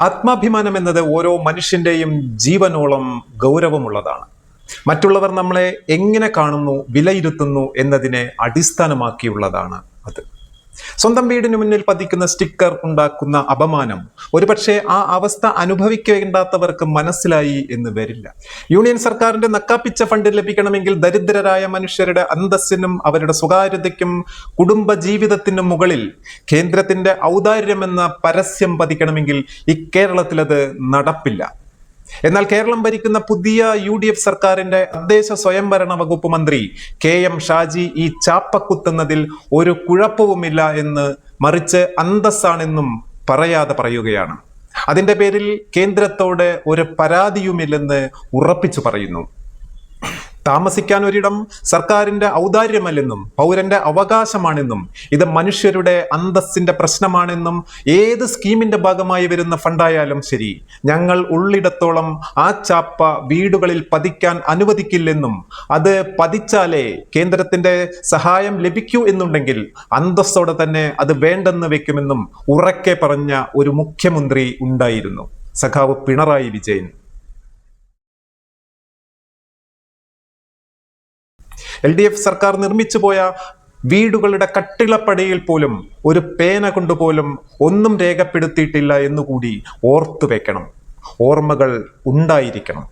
ആത്മാഭിമാനം എന്നത് ഓരോ മനുഷ്യന്റെയും ജീവനോളം ഗൗരവമുള്ളതാണ്. മറ്റുള്ളവർ നമ്മളെ എങ്ങനെ കാണുന്നു, വിലയിരുത്തുന്നു എന്നതിനെ അടിസ്ഥാനമാക്കിയുള്ളതാണ് അത്. സ്വന്തം വീടിന് മുന്നിൽ പതിക്കുന്ന സ്റ്റിക്കർ ഉണ്ടാക്കുന്ന അപമാനം ഒരുപക്ഷെ ആ അവസ്ഥ അനുഭവിക്കേണ്ടാത്തവർക്ക് മനസ്സിലായി എന്ന് വരില്ല. യൂണിയൻ സർക്കാരിന്റെ നക്കാപ്പിച്ച ഫണ്ട് ലഭിക്കണമെങ്കിൽ ദരിദ്രരായ മനുഷ്യരുടെ അന്തസ്സിനും അവരുടെ സ്വകാര്യതയ്ക്കും കുടുംബ ജീവിതത്തിനും മുകളിൽ കേന്ദ്രത്തിന്റെ ഔദാര്യമെന്ന പരസ്യം പതിക്കണമെങ്കിൽ ഇക്കേരളത്തിൽ അത് നടപ്പില്ല. എന്നാൽ കേരളം ഭരിക്കുന്ന പുതിയ UDF സർക്കാരിന്റെ തദ്ദേശ സ്വയംഭരണ വകുപ്പ് മന്ത്രി KM ഷാജി ഈ ചാപ്പക്കുത്തുന്നതിൽ ഒരു കുഴപ്പവുമില്ല എന്ന്, മറിച്ച് അന്തസ്സാണെന്നും പറയാതെ പറയുകയാണ്. അതിന്റെ പേരിൽ കേന്ദ്രത്തോട് ഒരു പരാതിയുമില്ലെന്ന് ഉറപ്പിച്ചു പറയുന്നു. താമസിക്കാൻ ഒരിടം സർക്കാരിന്റെ ഔദാര്യമല്ലെന്നും പൗരന്റെ അവകാശമാണെന്നും ഇത് മനുഷ്യരുടെ അന്തസ്സിന്റെ പ്രശ്നമാണെന്നും ഏത് സ്കീമിന്റെ ഭാഗമായി വരുന്ന ഫണ്ടായാലും ശരി, ഞങ്ങൾ ഉള്ളിടത്തോളം ആ ചാപ്പ വീടുകളിൽ പതിക്കാൻ അനുവദിക്കില്ലെന്നും അത് പതിച്ചാലേ കേന്ദ്രത്തിന്റെ സഹായം ലഭിക്കൂ എന്നുണ്ടെങ്കിൽ അന്തസ്സോടെ തന്നെ അത് വേണ്ടെന്ന് വെക്കുമെന്നും ഉറക്കെ പറഞ്ഞ ഒരു മുഖ്യമന്ത്രി ഉണ്ടായിരുന്നു, സഖാവ് പിണറായി വിജയൻ. LDF സർക്കാർ നിർമ്മിച്ചു പോയ വീടുകളുടെ കട്ടിളപ്പടിയിൽ പോലും ഒരു പേന കൊണ്ടുപോലും ഒന്നും രേഖപ്പെടുത്തിയിട്ടില്ല എന്നുകൂടി ഓർത്തു വെക്കണം. ഓർമ്മകൾ ഉണ്ടായിരിക്കണം.